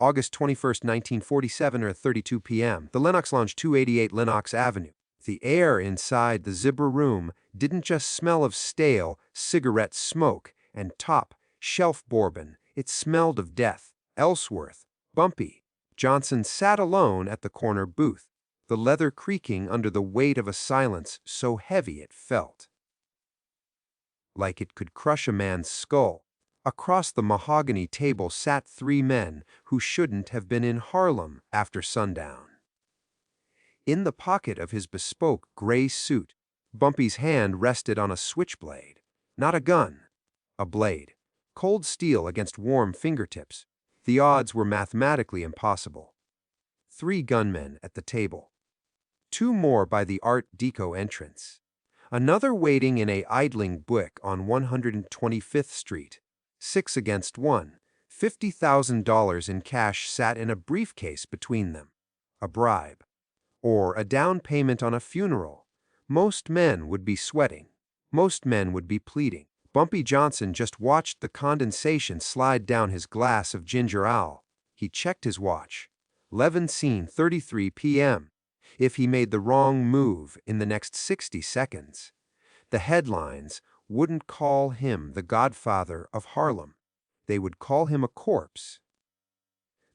August 21st, 1947 or 32 p.m. The Lenox Lounge, 288 Lenox Avenue. The air inside the Zibber room didn't just smell of stale cigarette smoke and top shelf bourbon. It smelled of death. Ellsworth, Bumpy Johnson sat alone at the corner booth, the leather creaking under the weight of a silence so heavy it felt like it could crush a man's skull. Across the mahogany table sat three men who shouldn't have been in Harlem after sundown. In the pocket of his bespoke gray suit, Bumpy's hand rested on a switchblade. Not a gun, a blade. Cold steel against warm fingertips. The odds were mathematically impossible. 3 gunmen at the table. 2 more by the Art Deco entrance. Another waiting in a idling buick on 125th Street. 6 against 1. $50,000 in cash sat in a briefcase between them. A bribe. Or a down payment on a funeral. Most men would be sweating. Most men would be pleading. Bumpy Johnson just watched the condensation slide down his glass of ginger ale. He checked his watch. 11:33 p.m. If he made the wrong move in the next 60 seconds, the headlines wouldn't call him the Godfather of Harlem. They would call him a corpse.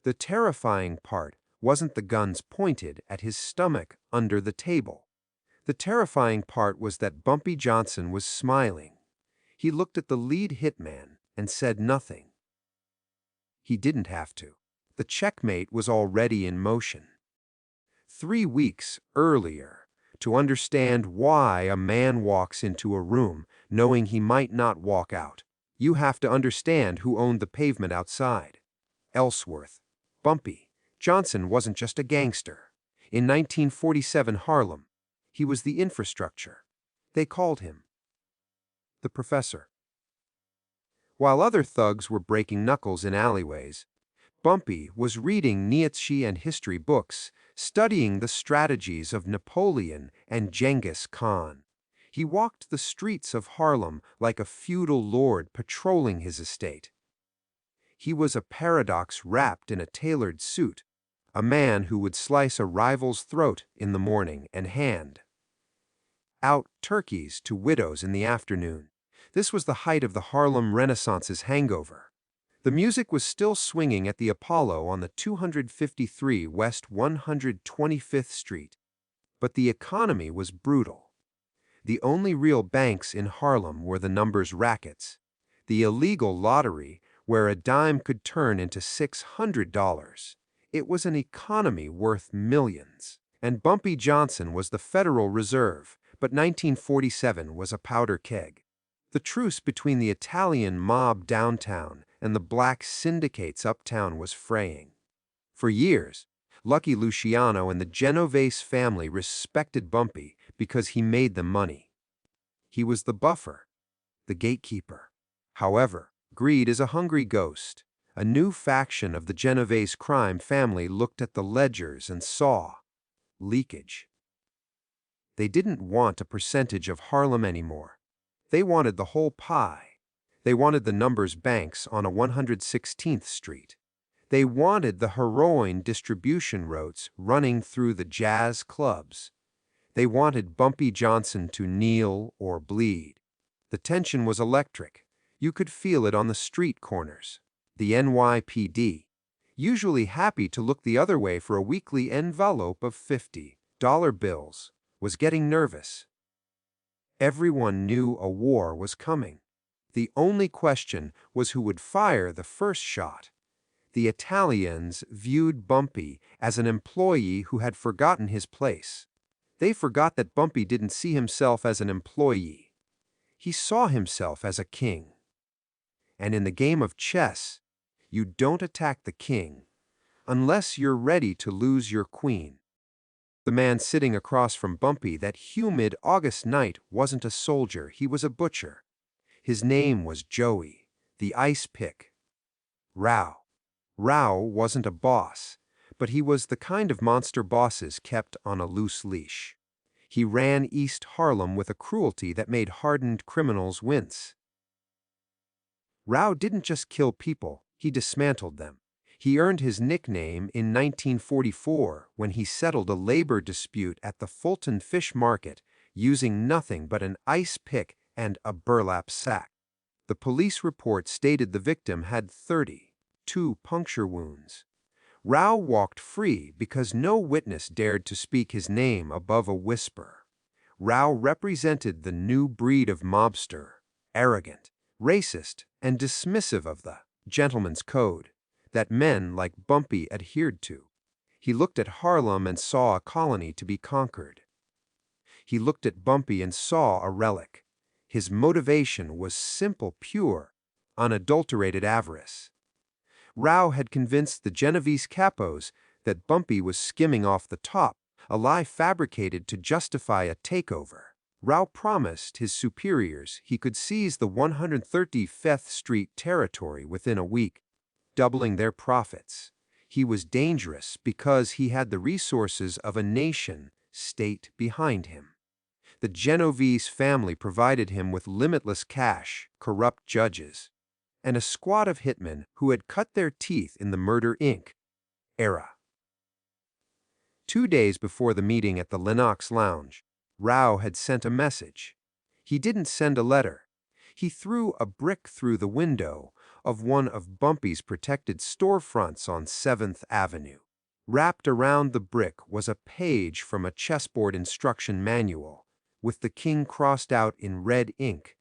The terrifying part wasn't the guns pointed at his stomach under the table. The terrifying part was that Bumpy Johnson was smiling. He looked at the lead hitman and said nothing. He didn't have to. The checkmate was already in motion. 3 weeks earlier, to understand why a man walks into a room knowing he might not walk out, you have to understand who owned the pavement outside. Ellsworth. Bumpy Johnson wasn't just a gangster. In 1947 Harlem, he was the infrastructure. They called him the Professor. While other thugs were breaking knuckles in alleyways, Bumpy was reading Nietzsche and history books, studying the strategies of Napoleon and Genghis Khan. He walked the streets of Harlem like a feudal lord patrolling his estate. He was a paradox wrapped in a tailored suit, a man who would slice a rival's throat in the morning and hand out turkeys to widows in the afternoon. This was the height of the Harlem Renaissance's hangover. The music was still swinging at the Apollo on the 253 West 125th Street, but the economy was brutal. The only real banks in Harlem were the numbers rackets, the illegal lottery where a dime could turn into $600. It was an economy worth millions. And Bumpy Johnson was the Federal Reserve, but 1947 was a powder keg. The truce between the Italian mob downtown and the black syndicates uptown was fraying. For years, Lucky Luciano and the Genovese family respected Bumpy because he made them money. He was the buffer, the gatekeeper. However, greed is a hungry ghost. A new faction of the Genovese crime family looked at the ledgers and saw leakage. They didn't want a percentage of Harlem anymore. They wanted the whole pie. They wanted the numbers banks on a 116th Street. They wanted the heroin distribution routes running through the jazz clubs. They wanted Bumpy Johnson to kneel or bleed. The tension was electric. You could feel it on the street corners. The NYPD, usually happy to look the other way for a weekly envelope of $50 bills, was getting nervous. Everyone knew a war was coming. The only question was who would fire the first shot. The Italians viewed Bumpy as an employee who had forgotten his place. They forgot that Bumpy didn't see himself as an employee. He saw himself as a king. And in the game of chess, you don't attack the king unless you're ready to lose your queen. The man sitting across from Bumpy that humid August night wasn't a soldier, he was a butcher. His name was Joey, the ice pick. Rao. Rao wasn't a boss, but he was the kind of monster bosses kept on a loose leash. He ran East Harlem with a cruelty that made hardened criminals wince. Rao didn't just kill people, he dismantled them. He earned his nickname in 1944 when he settled a labor dispute at the Fulton Fish Market using nothing but an ice pick and a burlap sack. The police report stated the victim had 32 puncture wounds. Rao walked free because no witness dared to speak his name above a whisper. Rao represented the new breed of mobster, arrogant, racist, and dismissive of the gentleman's code that men like Bumpy adhered to. He looked at Harlem and saw a colony to be conquered. He looked at Bumpy and saw a relic. His motivation was simple, pure, unadulterated avarice. Rao had convinced the Genovese capos that Bumpy was skimming off the top, a lie fabricated to justify a takeover. Rao promised his superiors he could seize the 135th Street territory within a week, doubling their profits. He was dangerous because he had the resources of a nation-state behind him. The Genovese family provided him with limitless cash, corrupt judges, and a squad of hitmen who had cut their teeth in the Murder, Inc. era. 2 days before the meeting at the Lenox Lounge, Rao had sent a message. He didn't send a letter. He threw a brick through the window of one of Bumpy's protected storefronts on 7th Avenue. Wrapped around the brick was a page from a chessboard instruction manual, with the king crossed out in red ink.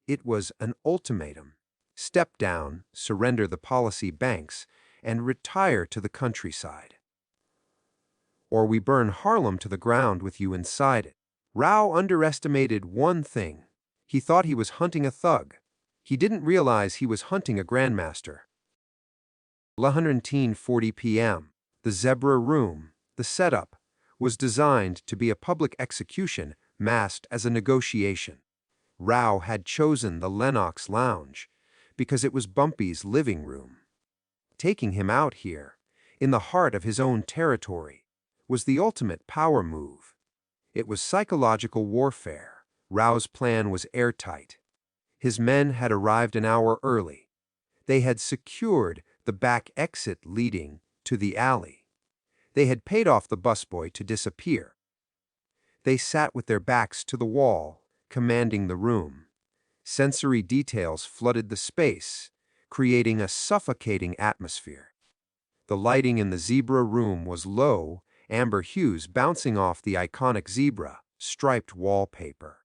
It was an ultimatum. Step down, surrender the policy banks, and retire to the countryside. Or we burn Harlem to the ground with you inside it. Rao underestimated one thing. He thought he was hunting a thug. He didn't realize he was hunting a grandmaster. 11:40 p.m. The Zebra Room, the setup, was designed to be a public execution masked as a negotiation. Rao had chosen the Lenox Lounge because it was Bumpy's living room. Taking him out here, in the heart of his own territory, was the ultimate power move. It was psychological warfare. Rao's plan was airtight. His men had arrived an hour early. They had secured the back exit leading to the alley. They had paid off the busboy to disappear. They sat with their backs to the wall, commanding the room. Sensory details flooded the space, creating a suffocating atmosphere. The lighting in the Zebra Room was low, amber hues bouncing off the iconic zebra, striped wallpaper.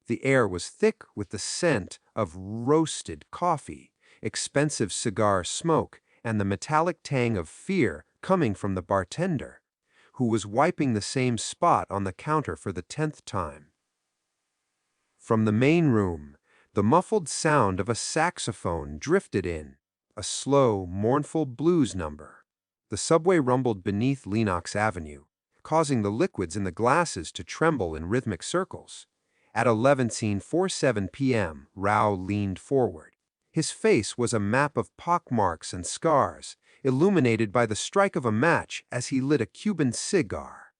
The air was thick with the scent of roasted coffee, expensive cigar smoke, and the metallic tang of fear coming from the bartender, who was wiping the same spot on the counter for the 10th time. From the main room, the muffled sound of a saxophone drifted in, a slow, mournful blues number. The subway rumbled beneath Lenox Avenue, causing the liquids in the glasses to tremble in rhythmic circles. At 11:47 p.m., Rao leaned forward. His face was a map of pockmarks and scars, illuminated by the strike of a match as he lit a Cuban cigar.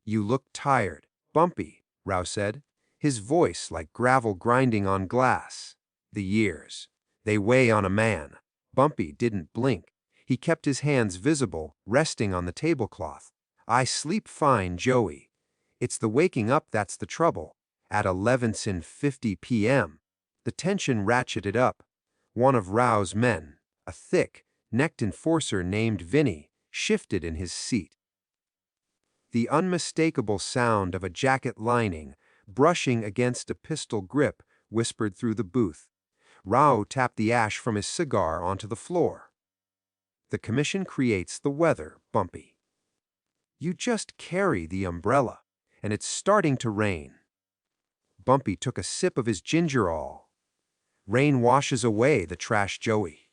"You look tired, Bumpy," Rao said, his voice like gravel grinding on glass. "The years, they weigh on a man." Bumpy didn't blink. He kept his hands visible, resting on the tablecloth. "I sleep fine, Joey. It's the waking up that's the trouble." At 11:50 p.m., the tension ratcheted up. One of Rao's men, a thick-necked enforcer named Vinny, shifted in his seat. The unmistakable sound of a jacket lining brushing against a pistol grip whispered through the booth. Rao tapped the ash from his cigar onto the floor. "The commission creates the weather, Bumpy. You just carry the umbrella, and it's starting to rain." Bumpy took a sip of his ginger ale. "Rain washes away the trash, Joey.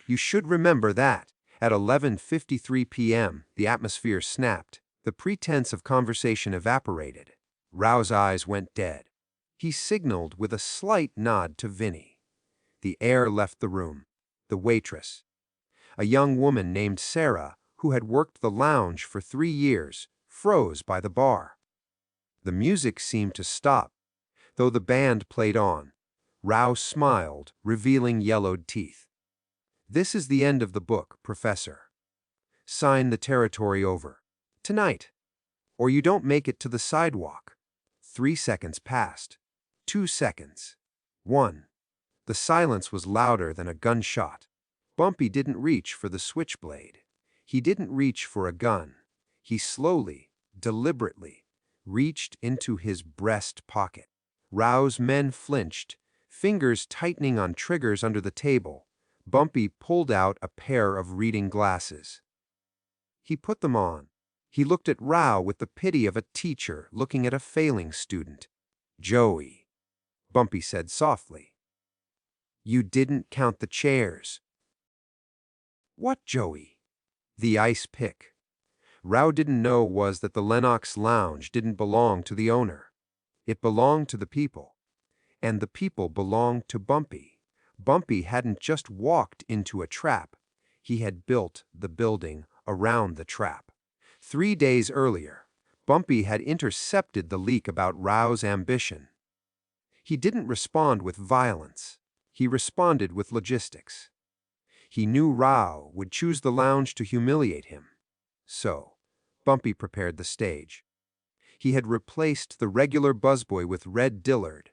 You should remember that." At 11:53 p.m., the atmosphere snapped. The pretense of conversation evaporated. Rao's eyes went dead. He signaled with a slight nod to Vinny. The air left the room. The waitress, a young woman named Sarah, who had worked the lounge for 3 years, froze by the bar. The music seemed to stop, though the band played on. Rao smiled, revealing yellowed teeth. "This is the end of the book, Professor. Sign the territory over. Tonight. Or you don't make it to the sidewalk." 3 seconds passed. 2 seconds. 1. The silence was louder than a gunshot. Bumpy didn't reach for the switchblade. He didn't reach for a gun. He slowly, deliberately, reached into his breast pocket. Rao's men flinched, fingers tightening on triggers under the table. Bumpy pulled out a pair of reading glasses. He put them on. He looked at Rao with the pity of a teacher looking at a failing student. "Joey," Bumpy said softly, "you didn't count the chairs." "What Joey?" "The ice pick." Rao didn't know was that the Lenox Lounge didn't belong to the owner. It belonged to the people. And the people belonged to Bumpy. Bumpy hadn't just walked into a trap. He had built the building around the trap. 3 days earlier, Bumpy had intercepted the leak about Rao's ambition. He didn't respond with violence. He responded with logistics. He knew Rao would choose the lounge to humiliate him. So, Bumpy prepared the stage. He had replaced the regular busboy with Red Dillard,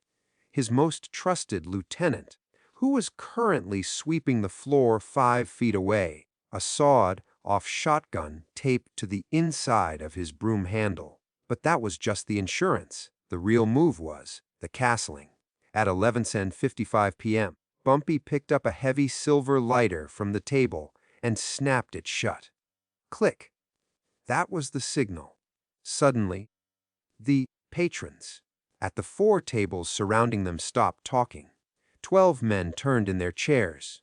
his most trusted lieutenant, who was currently sweeping the floor 5 feet away, a sawed-off shotgun taped to the inside of his broom handle. But that was just the insurance. The real move was the castling. At 11:55 p.m., Bumpy picked up a heavy silver lighter from the table and snapped it shut. Click. That was the signal. Suddenly, the patrons at the 4 tables surrounding them stopped talking. 12 men turned in their chairs.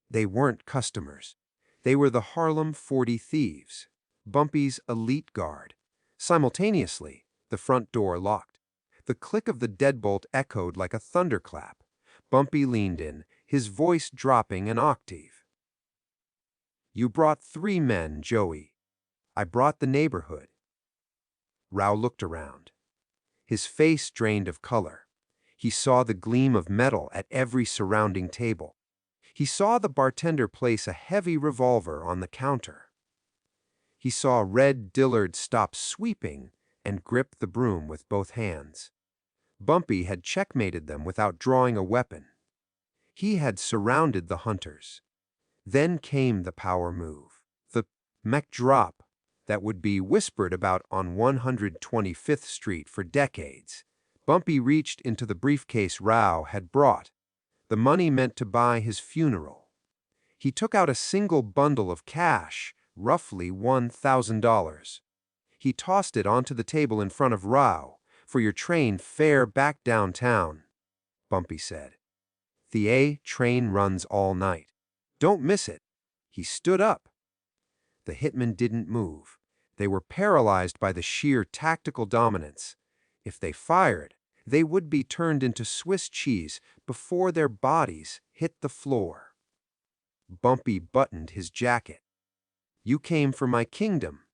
They weren't customers. They were the Harlem 40 Thieves, Bumpy's elite guard. Simultaneously, the front door locked. The click of the deadbolt echoed like a thunderclap. Bumpy leaned in, his voice dropping an octave. "You brought 3 men, Joey. I brought the neighborhood." Rao looked around. His face drained of color. He saw the gleam of metal at every surrounding table. He saw the bartender place a heavy revolver on the counter. He saw Red Dillard stop sweeping and grip the broom with both hands. Bumpy had checkmated them without drawing a weapon. He had surrounded the hunters. Then came the power move, the mech drop that would be whispered about on 125th Street for decades. Bumpy reached into the briefcase Rao had brought, the money meant to buy his funeral. He took out a single bundle of cash, roughly $1,000. He tossed it onto the table in front of Rao. "For your train fare back downtown," Bumpy said. "The A train runs all night. Don't miss it." He stood up. The hitmen didn't move. They were paralyzed by the sheer tactical dominance. If they fired, they would be turned into Swiss cheese before their bodies hit the floor. Bumpy buttoned his jacket. "You came for my kingdom,"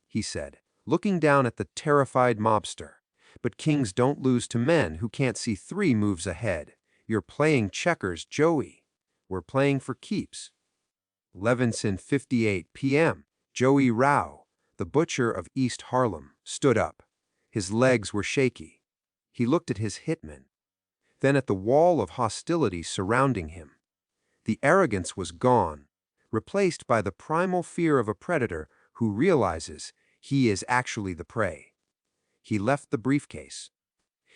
he said, looking down at the terrified mobster. "But kings don't lose to men who can't see 3 moves ahead. You're playing checkers, Joey. We're playing for keeps." 11:58 p.m. Joey Rao, the butcher of East Harlem, stood up. His legs were shaky. He looked at his hitman, then at the wall of hostility surrounding him. The arrogance was gone, replaced by the primal fear of a predator who realizes he is actually the prey. He left the briefcase.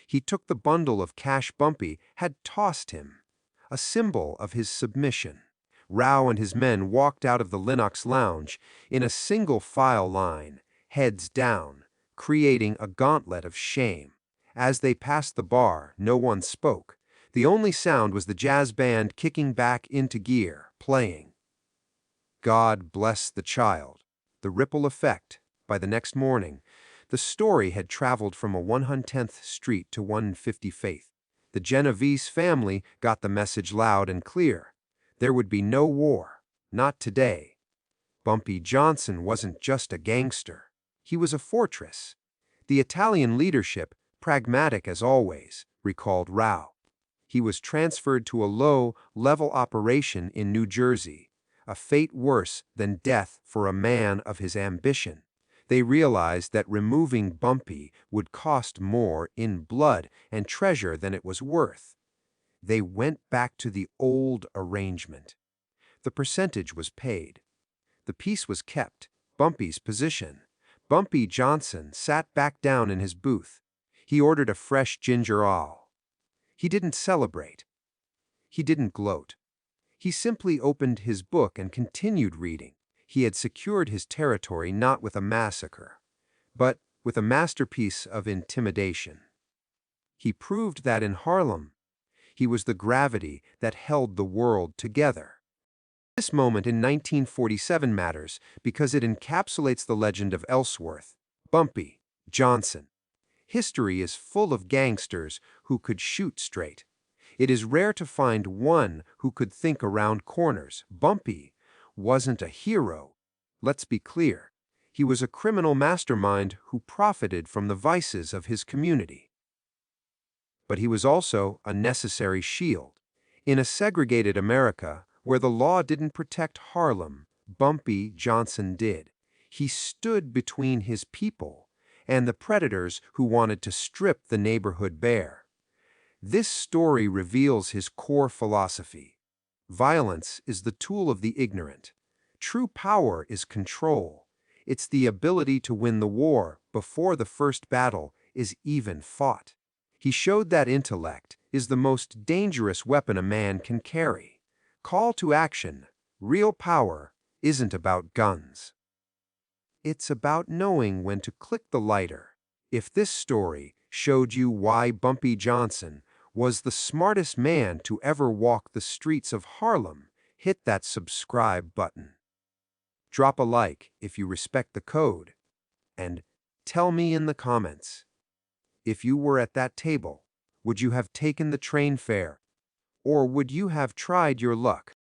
He took the bundle of cash Bumpy had tossed him, a symbol of his submission. Rao and his men walked out of the Lenox Lounge in a single file line, heads down, creating a gauntlet of shame. As they passed the bar, no one spoke. The only sound was the jazz band kicking back into gear, playing "God Bless the Child." The ripple effect. By the next morning, the story had traveled from a 110th Street to 155th. The Genovese family got the message loud and clear. There would be no war. Not today. Bumpy Johnson wasn't just a gangster. He was a fortress. The Italian leadership, pragmatic as always, recalled Rao. He was transferred to a low-level operation in New Jersey, a fate worse than death for a man of his ambition. They realized that removing Bumpy would cost more in blood and treasure than it was worth. They went back to the old arrangement. The percentage was paid. The peace was kept, Bumpy's position. Bumpy Johnson sat back down in his booth. He ordered a fresh ginger ale. He didn't celebrate. He didn't gloat. He simply opened his book and continued reading. He had secured his territory not with a massacre, but with a masterpiece of intimidation. He proved that in Harlem, he was the gravity that held the world together. This moment in 1947 matters because it encapsulates the legend of Ellsworth, Bumpy Johnson. History is full of gangsters who could shoot straight. It is rare to find one who could think around corners. Bumpy wasn't a hero. Let's be clear. He was a criminal mastermind who profited from the vices of his community. But he was also a necessary shield. In a segregated America, where the law didn't protect Harlem, Bumpy Johnson did. He stood between his people and the predators who wanted to strip the neighborhood bare. This story reveals his core philosophy. Violence is the tool of the ignorant. True power is control. It's the ability to win the war before the first battle is even fought. He showed that intellect is the most dangerous weapon a man can carry. Call to action. Real power isn't about guns. It's about knowing when to click the lighter. If this story showed you why Bumpy Johnson was the smartest man to ever walk the streets of Harlem, hit that subscribe button. Drop a like if you respect the code, and tell me in the comments. If you were at that table, would you have taken the train fare, or would you have tried your luck?